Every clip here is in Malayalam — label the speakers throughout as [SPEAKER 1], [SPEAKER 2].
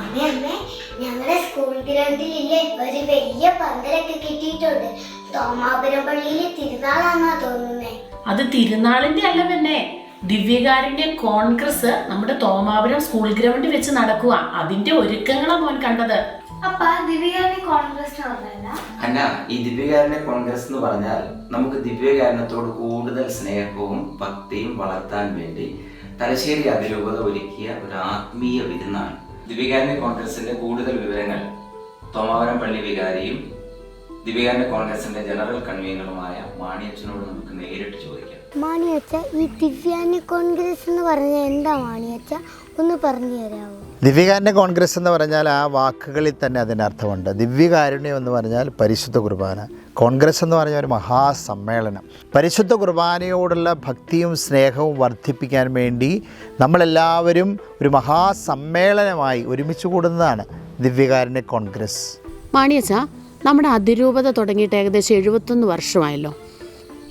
[SPEAKER 1] അമ്മേ ഞങ്ങളുടെ സ്കൂൾ ഗ്രൗണ്ടിലില്ലേ ഒരു വലിയ പന്തലൊക്കെ കിട്ടിയിട്ടുണ്ട്. തോമാപുരം പള്ളിയിലെ തിരുനാളാന്നാ തോന്നുന്നേ.
[SPEAKER 2] അത് തിരുനാളിന്റെ അല്ല പിന്നെ, ദിവ്യകാരുണ്യ കോൺഗ്രസ് നമ്മുടെ തോമാപുരം സ്കൂൾ ഗ്രൗണ്ടിൽ വെച്ച് നടക്കുക. അതിന്റെ ഒരുക്കങ്ങളാ മോൻ കണ്ടത്.
[SPEAKER 1] അപ്പ ദിവ്യകാരുണ്യ കോൺഗ്രസ്
[SPEAKER 3] അന്ന, ഈ ദിവ്യകാരുണ്യ കോൺഗ്രസ് എന്ന് പറഞ്ഞാൽ നമുക്ക് ദിവ്യകാരുണ്യത്തോട് കൂടുതൽ സ്നേഹവും ഭക്തിയും വളർത്താൻ വേണ്ടി തലശ്ശേരി അതിരൂപത ഒരുക്കിയ ഒരു ആത്മീയ വിരുന്നാണ്. ദിവ്യകാരുണ്യ കോൺഗ്രസിന്റെ കൂടുതൽ വിവരങ്ങൾ തോമാപുരം പള്ളി വികാരിയും ദിവ്യകാരുണ്യ കോൺഗ്രസിന്റെ ജനറൽ കൺവീനറുമായ മാണിയച്ചനോട് നമുക്ക് നേരിട്ട് ചോദിക്കാം.
[SPEAKER 1] മാണിയച്ച, ഈ ദിവ്യകാരുണ്യ കോൺഗ്രസ് എന്ന് പറഞ്ഞാൽ എന്താ മാണിയച്ച? ഒന്ന് പറഞ്ഞു തരാമോ?
[SPEAKER 4] ദിവ്യകാരുണ്യ കോൺഗ്രസ് എന്ന് പറഞ്ഞാൽ ആ വാക്കുകളിൽ തന്നെ അതിൻ്റെ അർത്ഥമുണ്ട്. ദിവ്യകാരുണ്യം എന്ന് പറഞ്ഞാൽ പരിശുദ്ധ കുർബാന, കോൺഗ്രസ് എന്ന് പറഞ്ഞാൽ ഒരു മഹാസമ്മേളനം. പരിശുദ്ധ കുർബാനയോടുള്ള ഭക്തിയും സ്നേഹവും വർദ്ധിപ്പിക്കാൻ വേണ്ടി നമ്മളെല്ലാവരും ഒരു മഹാസമ്മേളനമായി ഒരുമിച്ച് കൂടുന്നതാണ് ദിവ്യകാരുണ്യ കോൺഗ്രസ്.
[SPEAKER 2] മാണിയച്ച, നമ്മുടെ അതിരൂപത തുടങ്ങിയിട്ട് ഏകദേശം 71 വർഷമായല്ലോ.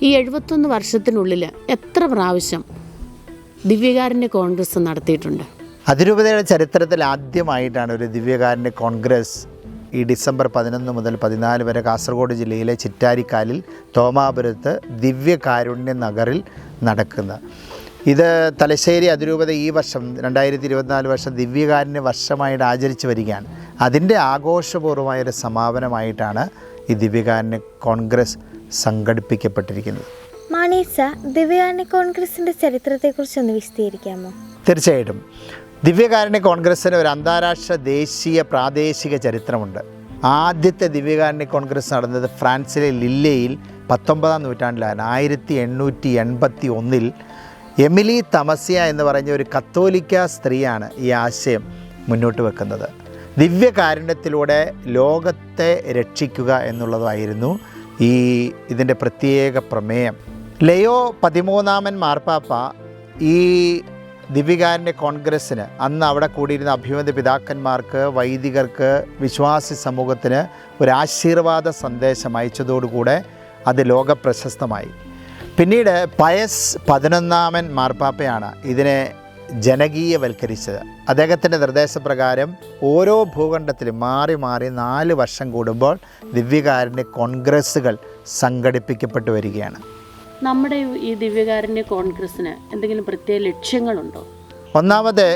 [SPEAKER 2] ഈ 71 വർഷത്തിനുള്ളിൽ എത്ര പ്രാവശ്യം ദിവ്യകാരുണ്യ കോൺഗ്രസ് നടത്തിയിട്ടുണ്ട്?
[SPEAKER 4] അതിരൂപതയുടെ ചരിത്രത്തിൽ ആദ്യമായിട്ടാണ് ഒരു ദിവ്യകാരുണ്യ കോൺഗ്രസ് ഈ ഡിസംബർ 11 മുതൽ 14 വരെ കാസർഗോഡ് ജില്ലയിലെ ചിറ്റാരിക്കാലിൽ തോമാപുരത്ത് ദിവ്യകാരുണ്യ നഗറിൽ നടക്കുന്നത്. ഇത് തലശ്ശേരി അതിരൂപത ഈ വർഷം 2024 വർഷം ദിവ്യകാരുണ്യ വർഷമായിട്ട് ആചരിച്ചു വരികയാണ്. അതിൻ്റെ ആഘോഷപൂർവമായൊരു സമാപനമായിട്ടാണ് ഈ ദിവ്യകാരുണ്യ കോൺഗ്രസ് സംഘടിപ്പിക്കപ്പെട്ടിരിക്കുന്നത്.
[SPEAKER 5] മാണീസ, ദിവ്യകാരുണ്യ കോൺഗ്രസിൻ്റെ ചരിത്രത്തെക്കുറിച്ചൊന്ന് വിശദീകരിക്കാമോ?
[SPEAKER 4] തീർച്ചയായിട്ടും. ദിവ്യകാരുണ്യ കോൺഗ്രസ്സിന് ഒരു അന്താരാഷ്ട്ര, ദേശീയ, പ്രാദേശിക ചരിത്രമുണ്ട്. ആദ്യത്തെ ദിവ്യകാരുണ്യ കോൺഗ്രസ് നടന്നത് ഫ്രാൻസിലെ ലില്ലയിൽ 19-ാം നൂറ്റാണ്ടിലാണ്. 1881 എമിലി തമസ്യ എന്ന് പറഞ്ഞ ഒരു കത്തോലിക്ക സ്ത്രീയാണ് ഈ ആശയം മുന്നോട്ട് വെക്കുന്നത്. ദിവ്യകാരുണ്യത്തിലൂടെ ലോകത്തെ രക്ഷിക്കുക എന്നുള്ളതായിരുന്നു ഇതിൻ്റെ പ്രത്യേക പ്രമേയം. ലയോ 13 മാർപ്പാപ്പ ഈ ദിവ്യകാരുണ്യ കോൺഗ്രസ്സിന് അന്ന് അവിടെ കൂടിയിരുന്ന അഭിമന്യ പിതാക്കന്മാർക്ക്, വൈദികർക്ക്, വിശ്വാസി സമൂഹത്തിന് ഒരു ആശീർവാദ സന്ദേശം അയച്ചതോടുകൂടെ അത് ലോകപ്രശസ്തമായി. പിന്നീട് പയസ് 11 മാർപ്പാപ്പയാണ് ഇതിനെ ജനകീയവൽക്കരിച്ചത്. അദ്ദേഹത്തിൻ്റെ നിർദ്ദേശപ്രകാരം ഓരോ ഭൂഖണ്ഡത്തിലും മാറി മാറി 4 വർഷം കൂടുമ്പോൾ ദിവ്യകാരുണ്യ കോൺഗ്രസ്സുകൾ സംഘടിപ്പിക്കപ്പെട്ടു വരികയാണ്.
[SPEAKER 2] നമ്മുടെ ഈ ദിവ്യകാരുണ്യ കോൺഗ്രസ്സിന് എന്തെങ്കിലും പ്രത്യേക ലക്ഷ്യങ്ങളുണ്ടോ?
[SPEAKER 4] ഒന്നാമത്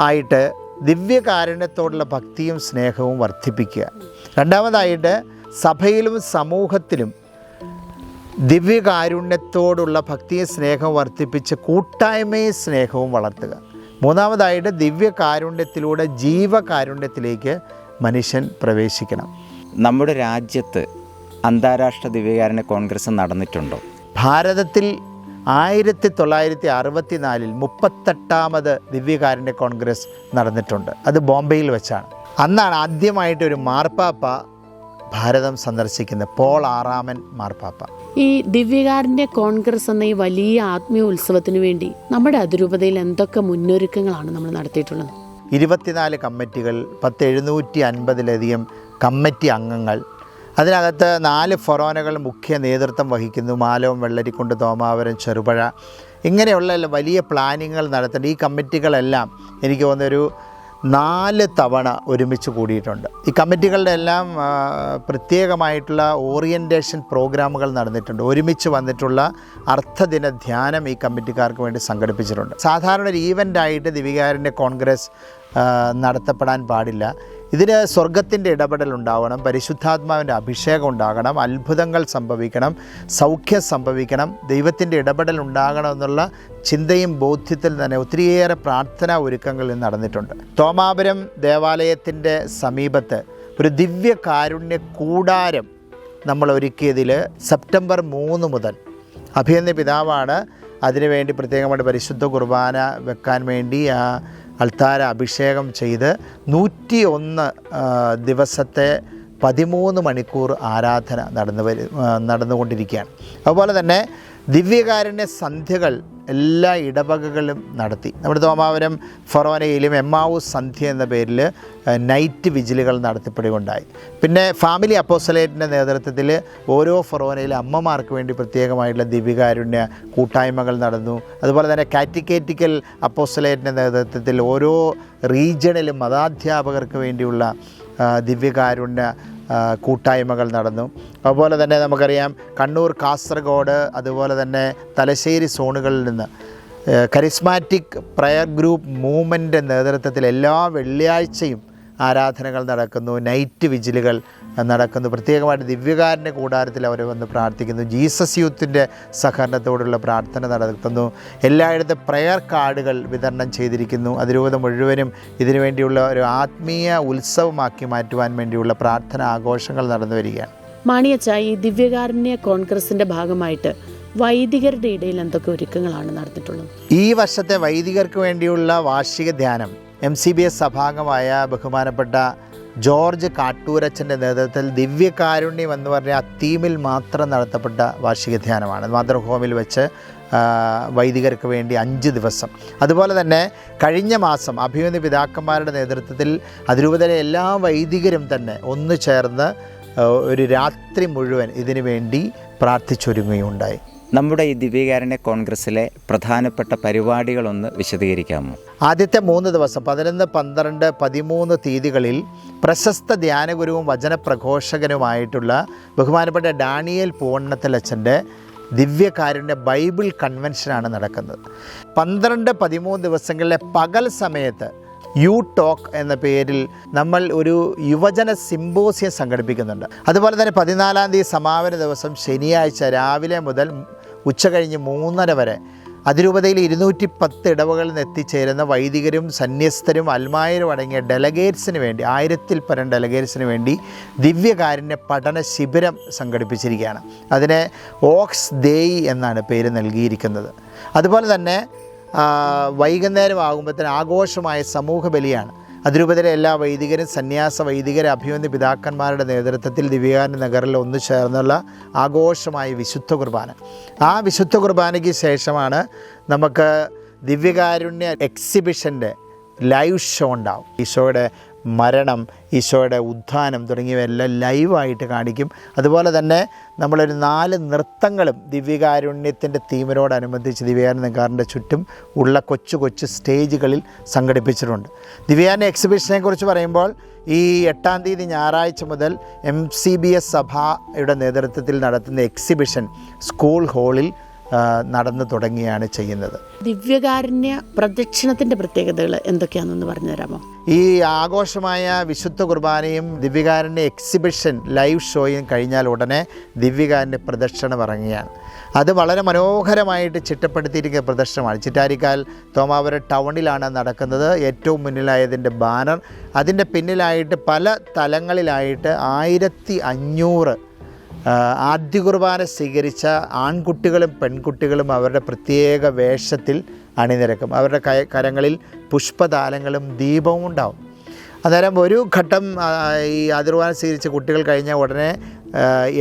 [SPEAKER 4] ആയിട്ട് ദിവ്യകാരുണ്യത്തോടുള്ള ഭക്തിയും സ്നേഹവും വർദ്ധിപ്പിക്കുക. രണ്ടാമതായിട്ട് സഭയിലും സമൂഹത്തിലും ദിവ്യകാരുണ്യത്തോടുള്ള ഭക്തിയും സ്നേഹവും വർദ്ധിപ്പിച്ച് കൂട്ടായ്മയും സ്നേഹവും വളർത്തുക. മൂന്നാമതായിട്ട് ദിവ്യകാരുണ്യത്തിലൂടെ ജീവകാരുണ്യത്തിലേക്ക് മനുഷ്യൻ പ്രവേശിക്കണം.
[SPEAKER 6] നമ്മുടെ രാജ്യത്ത് അന്താരാഷ്ട്ര ദിവ്യകാരുണ്യ കോൺഗ്രസ് നടന്നിട്ടുണ്ടോ?
[SPEAKER 4] ഭാരതത്തിൽ 1964 38ാമത് ദിവ്യകാരുണ്യ കോൺഗ്രസ് നടന്നിട്ടുണ്ട്. അത് ബോംബെയിൽ വെച്ചാണ്. അന്നാണ് ആദ്യമായിട്ടൊരു മാർപ്പാപ്പ ഭാരതം സന്ദർശിക്കുന്നത്, പോൾ 6 മാർപ്പാപ്പ.
[SPEAKER 2] ഈ ദിവ്യകാരുണ്യ കോൺഗ്രസ് എന്ന ഈ വലിയ ആത്മീയ ഉത്സവത്തിന് വേണ്ടി നമ്മുടെ അതിരൂപതയിൽ എന്തൊക്കെ മുന്നൊരുക്കങ്ങളാണ് നമ്മൾ നടത്തിയിട്ടുള്ളത്?
[SPEAKER 4] 24 കമ്മിറ്റികൾ, 750-ലധികം കമ്മിറ്റി അംഗങ്ങൾ, അതിനകത്ത് 4 ഫൊറോനകൾ മുഖ്യ നേതൃത്വം വഹിക്കുന്നു. മാലവും, വെള്ളരിക്കുണ്ട്, തോമാപുരം, ചെറുപുഴ, ഇങ്ങനെയുള്ള വലിയ പ്ലാനിങ്ങുകൾ നടത്തേണ്ട ഈ കമ്മിറ്റികളെല്ലാം എനിക്ക് തോന്നുന്നൊരു 4 തവണ ഒരുമിച്ച് കൂടിയിട്ടുണ്ട്. ഈ കമ്മിറ്റികളുടെ എല്ലാം പ്രത്യേകമായിട്ടുള്ള ഓറിയൻറ്റേഷൻ പ്രോഗ്രാമുകൾ നടന്നിട്ടുണ്ട്. ഒരുമിച്ച് വന്നിട്ടുള്ള അർദ്ധദിന ധ്യാനം ഈ കമ്മിറ്റിക്കാർക്ക് വേണ്ടി സംഘടിപ്പിച്ചിട്ടുണ്ട്. സാധാരണ ഒരു ഈവൻ്റായിട്ട് ദിവ്യകാരുണ്യ കോൺഗ്രസ് നടത്തപ്പെടാൻ പാടില്ല. ഇതിന് സ്വർഗത്തിൻ്റെ ഇടപെടൽ ഉണ്ടാവണം, പരിശുദ്ധാത്മാവിൻ്റെ അഭിഷേകം ഉണ്ടാകണം, അത്ഭുതങ്ങൾ സംഭവിക്കണം, സൗഖ്യം സംഭവിക്കണം, ദൈവത്തിൻ്റെ ഇടപെടൽ ഉണ്ടാകണം എന്നുള്ള ചിന്തയും ബോധ്യത്തിൽ തന്നെ ഒത്തിരിയേറെ പ്രാർത്ഥനാ ഒരുക്കങ്ങൾ നടന്നിട്ടുണ്ട്. തോമാപുരം ദേവാലയത്തിൻ്റെ സമീപത്ത് ഒരു ദിവ്യകാരുണ്യ കൂടാരം നമ്മൾ ഒരുക്കിയതിൽ സെപ്റ്റംബർ 3 മുതൽ അഭിമന്യ പിതാവാണ് അതിനുവേണ്ടി പ്രത്യേകമായിട്ട് പരിശുദ്ധ കുർബാന വെക്കാൻ വേണ്ടി അൾത്താര അഭിഷേകം ചെയ്ത് 101 ദിവസത്തെ 13 മണിക്കൂർ ആരാധന നടന്നുകൊണ്ടിരിക്കുകയാണ്. അതുപോലെ തന്നെ ദിവ്യകാരുണ്യ സന്ധ്യകൾ എല്ലാ ഇടവകകളും നടത്തി. നമ്മുടെ തോമാപുരം ഫൊറോനയിലും എമ്മാവൂസ് സന്ധ്യ എന്ന പേരിൽ നൈറ്റ് വിജിലുകൾ നടത്തിപ്പെടുകയുണ്ടായി. പിന്നെ ഫാമിലി അപ്പോസ്റ്റലേറ്റിൻ്റെ നേതൃത്വത്തിൽ ഓരോ ഫൊറോനയിലെ അമ്മമാർക്ക് വേണ്ടി പ്രത്യേകമായിട്ടുള്ള ദിവ്യകാരുണ്യ കൂട്ടായ്മകൾ നടന്നു. അതുപോലെ തന്നെ കാറ്റിക്കേറ്റിക്കൽ അപ്പോസ്റ്റലേറ്റിൻ്റെ നേതൃത്വത്തിൽ ഓരോ റീജിയണിലും മതാധ്യാപകർക്ക് വേണ്ടിയുള്ള ദിവ്യകാരുണ്യ കൂട്ടായ്മകൾ നടന്നു. അതുപോലെ തന്നെ നമുക്കറിയാം കണ്ണൂർ, കാസർഗോഡ്, അതുപോലെ തന്നെ തലശ്ശേരി സോണുകളിൽ നിന്ന് കരിസ്മാറ്റിക് പ്രയർ ഗ്രൂപ്പ് മൂവ്മെൻ്റ് നേതൃത്വത്തിൽ എല്ലാ വെള്ളിയാഴ്ചയും ആരാധനകൾ നടക്കുന്നു, നൈറ്റ് വിജിലുകൾ നടക്കുന്നു. പ്രത്യേകമായിട്ട് ദിവ്യകാരുണ്യ കൂടാരത്തിൽ അവർ വന്ന് പ്രാർത്ഥിക്കുന്നു. ജീസസ് യൂത്തിൻ്റെ സഹകരണത്തോടുള്ള പ്രാർത്ഥന നടത്തുന്നു. എല്ലായിടത്തും പ്രയർ കാർഡുകൾ വിതരണം ചെയ്തിരിക്കുന്നു. അതിരൂപത മുഴുവനും ഇതിനു വേണ്ടിയുള്ള ഒരു ആത്മീയ ഉത്സവമാക്കി മാറ്റുവാൻ വേണ്ടിയുള്ള പ്രാർത്ഥന ആഘോഷങ്ങൾ നടന്നു വരികയാണ്.
[SPEAKER 2] മാണിയച്ച, ഈ ദിവ്യകാരുണ്യ കോൺഗ്രസിൻ്റെ ഭാഗമായിട്ട് വൈദികരുടെ ഇടയിൽ എന്തൊക്കെ ഒരുക്കങ്ങളാണ് നടത്തിയിട്ടുള്ളത്?
[SPEAKER 4] ഈ വർഷത്തെ വൈദികർക്ക് വേണ്ടിയുള്ള വാർഷിക ധ്യാനം MCBS സഭാംഗമായ ബഹുമാനപ്പെട്ട ജോർജ് കാട്ടൂരച്ചൻ്റെ നേതൃത്വത്തിൽ ദിവ്യകാരുണ്യം എന്ന് പറഞ്ഞ ആ തീമിൽ മാത്രം നടത്തപ്പെട്ട വാർഷിക ധ്യാനമാണ്. മദർ ഹോമിൽ വെച്ച് വൈദികർക്ക് വേണ്ടി 5 ദിവസം. അതുപോലെ തന്നെ കഴിഞ്ഞ മാസം അഭിമന്യ പിതാക്കന്മാരുടെ നേതൃത്വത്തിൽ അതിരൂപതയിലെ എല്ലാ വൈദികരും തന്നെ ഒന്നു ചേർന്ന് ഒരു രാത്രി മുഴുവൻ ഇതിനു വേണ്ടി പ്രാർത്ഥിച്ചൊരുങ്ങുകയുണ്ടായി.
[SPEAKER 6] നമ്മുടെ ഈ ദിവ്യകാരുണ്യ കോൺഗ്രസ്സിലെ പ്രധാനപ്പെട്ട പരിപാടികളൊന്ന് വിശദീകരിക്കാമോ?
[SPEAKER 4] ആദ്യത്തെ 3 ദിവസം 11, 12, 13 തീയതികളിൽ പ്രശസ്ത ധ്യാനഗുരുവും വചനപ്രഘോഷകനുമായിട്ടുള്ള ബഹുമാനപ്പെട്ട ഡാനിയേൽ പൂവണ്ണത്തലച്ചൻ്റെ ദിവ്യകാരുണ്യ ബൈബിൾ കൺവെൻഷനാണ് നടക്കുന്നത്. 12, 13 ദിവസങ്ങളിലെ പകൽ സമയത്ത് യു ടോക്ക് എന്ന പേരിൽ നമ്മൾ ഒരു യുവജന സിംബോസിയം സംഘടിപ്പിക്കുന്നുണ്ട്. അതുപോലെ തന്നെ 14-ാം തീയതി സമാപന ദിവസം ശനിയാഴ്ച രാവിലെ മുതൽ ഉച്ചകഴിഞ്ഞ് 3:30 വരെ അതിരൂപതയിൽ 210 ഇടവകളിൽ നിന്ന് എത്തിച്ചേരുന്ന വൈദികരും സന്യസ്തരും അൽമായരും അടങ്ങിയ ഡെലഗേറ്റ്സിന് വേണ്ടി 1000-ൽ പരം ഡെലഗേറ്റ്സിന് വേണ്ടി ദിവ്യകാരുണ്യ പഠന ശിബിരം സംഘടിപ്പിച്ചിരിക്കുകയാണ്. അതിന് ഓക്സ് ദേയി എന്നാണ് പേര് നൽകിയിരിക്കുന്നത്. അതുപോലെ തന്നെ വൈകുന്നേരം ആകുമ്പോഴത്തേന് ആഘോഷമായ സമൂഹ ബലിയാണ്. അതിരൂപതയിലെ എല്ലാ വൈദികരും സന്യാസ വൈദികരെ അഭിമന്യ പിതാക്കന്മാരുടെ നേതൃത്വത്തിൽ ദിവ്യകാരുണ്യ നഗറിൽ ഒന്നു ചേർന്നുള്ള ആഘോഷമായ വിശുദ്ധ കുർബാന. ആ വിശുദ്ധ കുർബാനയ്ക്ക് ശേഷമാണ് നമുക്ക് ദിവ്യകാരുണ്യ എക്സിബിഷൻ്റെ ലൈവ് ഷോ ഉണ്ടാവും. ഈശോയുടെ മരണം, ഈശോയുടെ ഉത്ഥാനം തുടങ്ങിയവയെല്ലാം ലൈവായിട്ട് കാണിക്കും. അതുപോലെ തന്നെ നമ്മളൊരു 4 നൃത്തങ്ങളും ദിവ്യകാരുണ്യത്തിൻ്റെ തീമിനോടനുബന്ധിച്ച് ദിവ്യകാരുണ്യ നഗറിൻ്റെ ചുറ്റും ഉള്ള കൊച്ചു സ്റ്റേജുകളിൽ സംഘടിപ്പിച്ചിട്ടുണ്ട്. ദിവ്യകാരുണ്യ എക്സിബിഷനെ കുറിച്ച് പറയുമ്പോൾ ഈ 8-ാം തീയതി ഞായറാഴ്ച മുതൽ MCBS സഭയുടെ നേതൃത്വത്തിൽ നടത്തുന്ന എക്സിബിഷൻ സ്കൂൾ ഹാളിൽ നടന്നു തുടങ്ങിയാണ് ചെയ്യുന്നത്.
[SPEAKER 2] ദിവ്യകാരുണ്യ പ്രദക്ഷിണത്തിൻ്റെ പ്രത്യേകതകൾ എന്തൊക്കെയാണെന്ന് പറഞ്ഞു തരാമോ?
[SPEAKER 4] ഈ ആഘോഷമായ വിശുദ്ധ കുർബാനയും ദിവ്യകാരുണ്യ എക്സിബിഷൻ ലൈവ് ഷോയും കഴിഞ്ഞാൽ ഉടനെ ദിവ്യകാരുണ്യ പ്രദക്ഷിണം ഇറങ്ങുകയാണ്. അത് വളരെ മനോഹരമായിട്ട് ചിട്ടപ്പെടുത്തിയിരിക്കുന്ന പ്രദർശനമാണ്. ചിറ്റാരിക്കാൽ തോമാപുരം ടൗണിലാണ് നടക്കുന്നത്. ഏറ്റവും മുന്നിലായതിൻ്റെ ബാനർ, അതിൻ്റെ പിന്നിലായിട്ട് പല തലങ്ങളിലായിട്ട് 1500 ആദ്യ കുർബാന സ്വീകരിച്ച ആൺകുട്ടികളും പെൺകുട്ടികളും അവരുടെ പ്രത്യേക വേഷത്തിൽ അണിനിരക്കും. അവരുടെ കരങ്ങളിൽ പുഷ്പതാലങ്ങളും ദീപവും ഉണ്ടാവും. അന്നേരം ഒരു ഘട്ടം ഈ ആദ്യ കുർബാന സ്വീകരിച്ച കുട്ടികൾ കഴിഞ്ഞാൽ ഉടനെ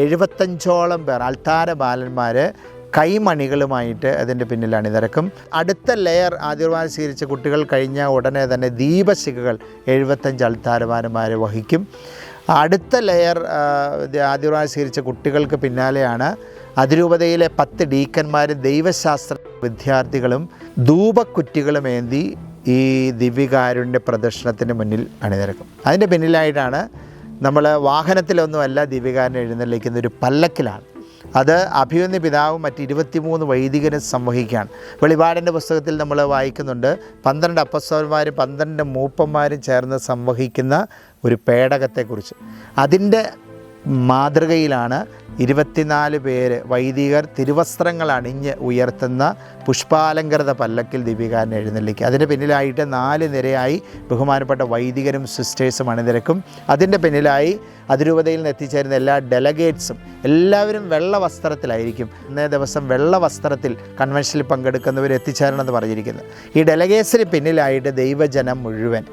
[SPEAKER 4] 75ഓളം പേർ അൾത്താര ബാലന്മാർ കൈമണികളുമായിട്ട് അതിൻ്റെ പിന്നിൽ അണിനിരക്കും. അടുത്ത ലെയർ ആദ്യ കുർബാന സ്വീകരിച്ച കുട്ടികൾ കഴിഞ്ഞാൽ ഉടനെ തന്നെ ദീപശിഖകൾ 75 അൾത്താരമാരന്മാർ വഹിക്കും. അടുത്ത ലെയർ ആദ്യ കുർബാന സ്വീകരിച്ച കുട്ടികൾക്ക് പിന്നാലെയാണ് അതിരൂപതയിലെ 10 ഡീക്കന്മാരും ദൈവശാസ്ത്ര വിദ്യാർത്ഥികളും ധൂപക്കുറ്റികളും ഏന്തി ഈ ദിവ്യകാരുണ്യ പ്രദർശനത്തിന് മുന്നിൽ അണിനിരക്കും. അതിൻ്റെ പിന്നിലായിട്ടാണ് നമ്മൾ വാഹനത്തിലൊന്നുമല്ല ദിവ്യകാരുണ്യം എഴുന്നള്ളിക്കുന്ന ഒരു പല്ലക്കിലാണ്. അത് അഭിമന്യ പിതാവും മറ്റ് 23 വൈദികരും സംവഹിക്കുകയാണ്. വെളിപാടിൻ്റെ പുസ്തകത്തിൽ നമ്മൾ വായിക്കുന്നുണ്ട് 12 അപ്പസ്തലന്മാരും 12 മൂപ്പന്മാരും ചേർന്ന് സംവഹിക്കുന്ന ഒരു പേടകത്തെക്കുറിച്ച്. അതിൻ്റെ മാതൃകയിലാണ് 24 പേര് വൈദികർ തിരുവസ്ത്രങ്ങൾ അണിഞ്ഞ് ഉയർത്തുന്ന പുഷ്പാലങ്കൃത പല്ലക്കിൽ ദിവ്യകാരുണ്യം എഴുന്നള്ളിക്കുക. അതിൻ്റെ പിന്നിലായിട്ട് 4 നിരയായി ബഹുമാനപ്പെട്ട വൈദികരും സിസ്റ്റേഴ്സും അണിനിരക്കും. അതിൻ്റെ പിന്നിലായി അതിരൂപതയിൽ നിന്ന് എത്തിച്ചേരുന്ന എല്ലാ ഡെലഗേറ്റ്സും എല്ലാവരും വെള്ള വസ്ത്രത്തിലായിരിക്കും. ഇന്നേ ദിവസം വെള്ള വസ്ത്രത്തിൽ കൺവെൻഷനിൽ പങ്കെടുക്കുന്നവർ എത്തിച്ചേരണമെന്ന് പറഞ്ഞിരിക്കുന്നത്. ഈ ഡെലഗേറ്റ്സിന് പിന്നിലായിട്ട് ദൈവജനം മുഴുവൻ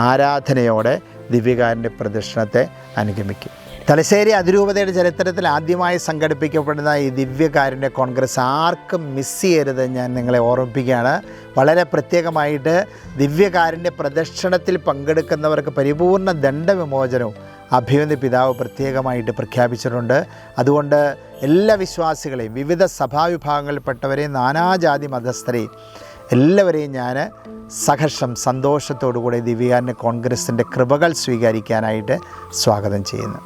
[SPEAKER 4] ആരാധനയോടെ ദിവ്യകാരുണ്യ പ്രദർശനത്തെ അനുഗമിക്കും. തലശ്ശേരി അതിരൂപതയുടെ ചരിത്രത്തിൽ ആദ്യമായി സംഘടിപ്പിക്കപ്പെടുന്ന ഈ ദിവ്യകാരുണ്യ കോൺഗ്രസ് ആർക്കും മിസ് ചെയ്യരുത് ഞാൻ നിങ്ങളെ ഓർമ്മിപ്പിക്കുകയാണ്. വളരെ പ്രത്യേകമായിട്ട് ദിവ്യകാരുണ്യ പ്രദക്ഷിണത്തിൽ പങ്കെടുക്കുന്നവർക്ക് പരിപൂർണ ദണ്ഡവിമോചനവും അഭിമന്യ പിതാവ് പ്രത്യേകമായിട്ട് പ്രഖ്യാപിച്ചിട്ടുണ്ട്. അതുകൊണ്ട് എല്ലാ വിശ്വാസികളെയും, വിവിധ സഭാവിഭാഗങ്ങളിൽപ്പെട്ടവരെയും, നാനാജാതി മതസ്ഥരെയും എല്ലാവരെയും ഞാൻ സഹർഷം സന്തോഷത്തോടു കൂടി ദിവ്യകാരുണ്യ കോൺഗ്രസിൻ്റെ കൃപകൾ സ്വീകരിക്കാനായിട്ട് സ്വാഗതം ചെയ്യുന്നു.